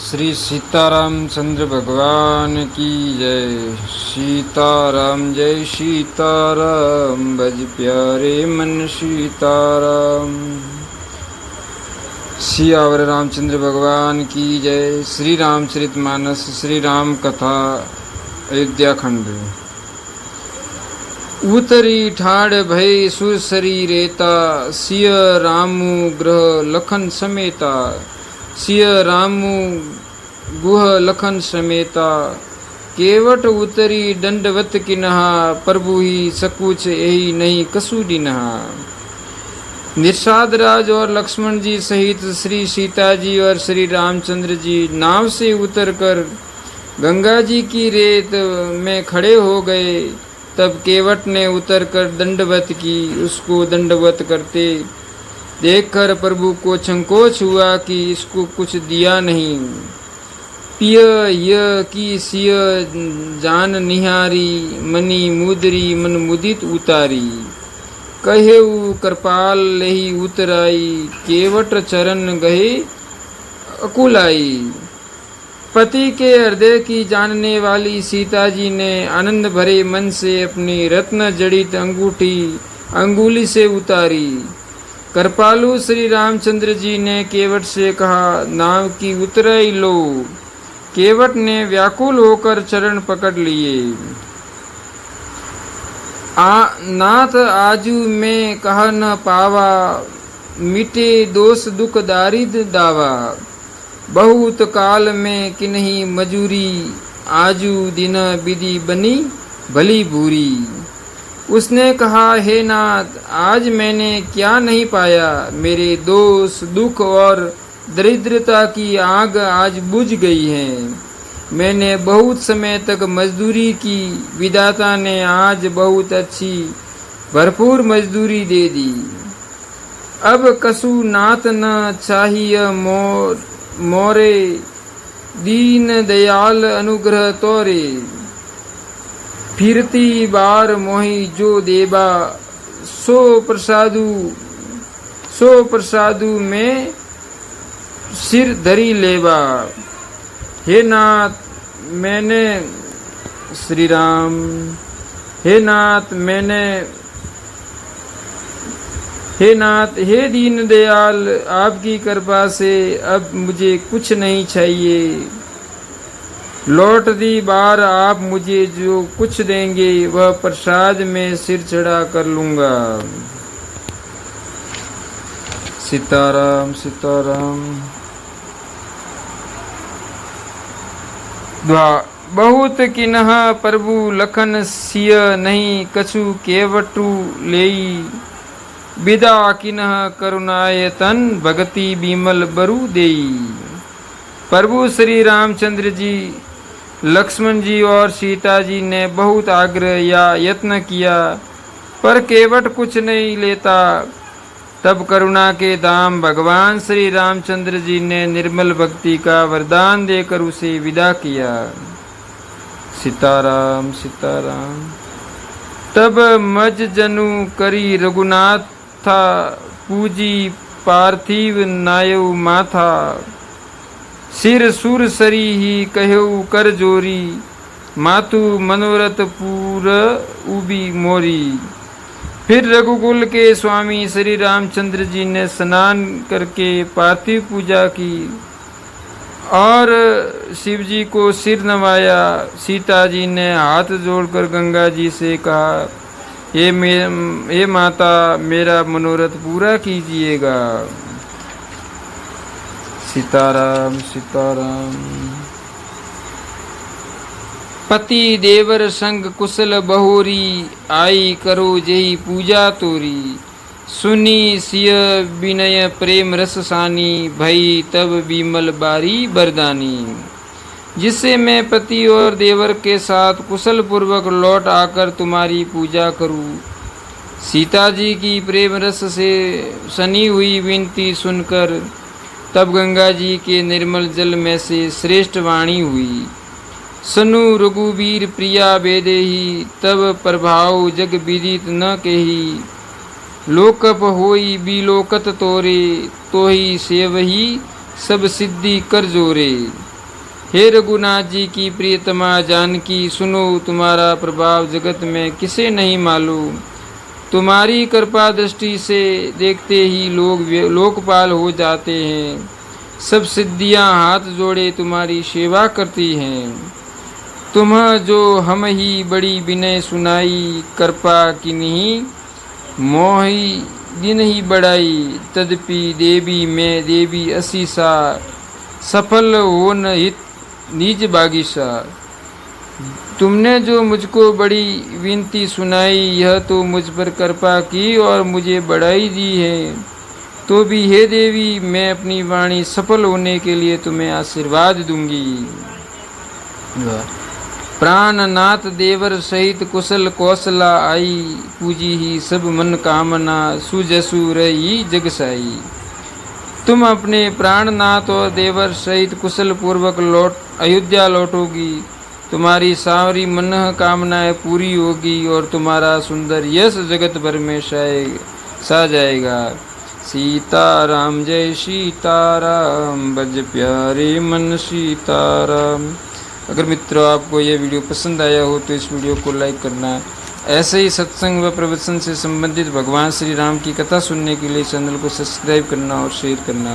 श्री सीताराम चंद्र भगवान की जय। सीताराम जय सीताराम, बज प्यारे मन सीताराम। सियावर रामचंद्र भगवान की जय। श्री रामचरितमानस श्री राम कथा अयोध्या खंड। उतरी ठाड़ भय सुरसरी रेता, सिय रामु ग्रह लखन समेता। सिय रामु गुह लखन समेता, केवट उतरी दंडवत किन्हा। प्रभु ही सकुच यही नहीं कसु दिन्हा। निषाद राज और लक्ष्मण जी सहित श्री सीता जी और श्री रामचंद्र जी नाव से उतरकर गंगा जी की रेत में खड़े हो गए। तब केवट ने उतरकर दंडवत की। उसको दंडवत करते देखकर प्रभु को संकोच हुआ कि इसको कुछ दिया नहीं। पिय य की सिय जान निहारी, मनी मुदरी मन मुदित उतारी। कहेऊ कृपाल लही उतराई, केवट चरण गहे अकुलाई। पति के हृदय की जानने वाली सीता जी ने आनंद भरे मन से अपनी रत्न जड़ित अंगूठी अंगुली से उतारी। कृपालु श्री रामचंद्र जी ने केवट से कहा, नाव की उतराई लो। केवट ने व्याकुल होकर चरण पकड़ लिए। नाथ आजू में कह न पावा, मिटे दोष दुख दारिद्र दावा। बहुत काल में किन्हीं मजूरी, आजू दिन विधि बनी भली बुरी। उसने कहा, हे नाथ, आज मैंने क्या नहीं पाया। मेरे दोष दुख और दरिद्रता की आग आज बुझ गई है। मैंने बहुत समय तक मजदूरी की, विधाता ने आज बहुत अच्छी भरपूर मजदूरी दे दी। अब कसु नाथ न चाहिए मोरे, दीन दयाल अनुग्रह तोरे। फिरती बार मोहि जो देबा, सो प्रसादु में सिर धरी लेबा। हे नाथ मैंने श्री राम, हे नाथ मैंने, हे नाथ हे दीन दयाल, आपकी कृपा से अब मुझे कुछ नहीं चाहिए। लौट दी बार आप मुझे जो कुछ देंगे वह प्रसाद में सिर चढ़ा कर लूंगा। सीताराम सीताराम। बहुत किन्ह प्रभु लखन सिय नहीं, कछु केवटु लेई। विदा किन्ह करुणायतन, भगति बिमल बरु देई। प्रभु श्री रामचंद्र जी, लक्ष्मण जी और सीता जी ने बहुत आग्रह या यत्न किया, पर केवट कुछ नहीं लेता। तब करुणा के धाम भगवान श्री रामचंद्र जी ने निर्मल भक्ति का वरदान देकर उसे विदा किया। सीताराम सीताराम। तब मज जनु करी रघुनाथ था, पूजी पार्थिव नायु माथा। सिर सुर सरी ही कहेऊ कर जोरी, मातु मनोरथ पूर उबी मोरी। फिर रघुकुल के स्वामी श्री रामचंद्र जी ने स्नान करके पार्थिव पूजा की और शिव जी को सिर नवाया। सीता जी ने हाथ जोड़कर गंगा जी से कहा, हे माता, मेरा मनोरथ पूरा कीजिएगा। सीताराम सीताराम। पति देवर संग कुशल बहोरी, आई करो जेहि पूजा तोरी। सुनी सिय विनय प्रेम रस सानी, भई तब बिमल बारी बरदानी। जिससे मैं पति और देवर के साथ कुशल पूर्वक लौट आकर तुम्हारी पूजा करूं। सीता जी की प्रेम रस से सनी हुई विनती सुनकर तब गंगा जी के निर्मल जल में से श्रेष्ठ वाणी हुई। सनु रघुवीर प्रिया बेदेही, तब प्रभाव जग विदित न केही। लोकप होई बिलोकत तोरे, तो ही सेवही सब सिद्धि कर जोरे। हे रघुनाथ जी की प्रियतमा जानकी, सुनो तुम्हारा प्रभाव जगत में किसे नहीं मालूम। तुम्हारी कृपा दृष्टि से देखते ही लोग लोकपाल हो जाते हैं। सब सिद्धियां हाथ जोड़े तुम्हारी सेवा करती हैं। तुम जो हम ही बड़ी विनय सुनाई, कृपा किन्हीं मोहि दिन ही बढ़ाई। तदपि देवी मैं देवी असीसा, सफल हो न हित निज बागीसा। तुमने जो मुझको बड़ी विनती सुनाई, यह तो मुझ पर कृपा की और मुझे बढ़ाई दी है। तो भी हे देवी, मैं अपनी वाणी सफल होने के लिए तुम्हें आशीर्वाद दूंगी। प्राणनाथ देवर सहित कुशल कौशला आई, पूजी ही सब मन कामना, सुजसु रही जगसाई। तुम अपने प्राणनाथ और देवर सहित कुशल पूर्वक अयोध्या लौटोगी। तुम्हारी सारी मन कामनाएं पूरी होगी और तुम्हारा सुंदर यश जगत भर में छा जाएगा। सीताराम जय सीताराम, बज प्यारे मन सीताराम। अगर मित्रों आपको यह वीडियो पसंद आया हो तो इस वीडियो को लाइक करना। ऐसे ही सत्संग व प्रवचन से संबंधित भगवान श्री राम की कथा सुनने के लिए चैनल को सब्सक्राइब करना और शेयर करना।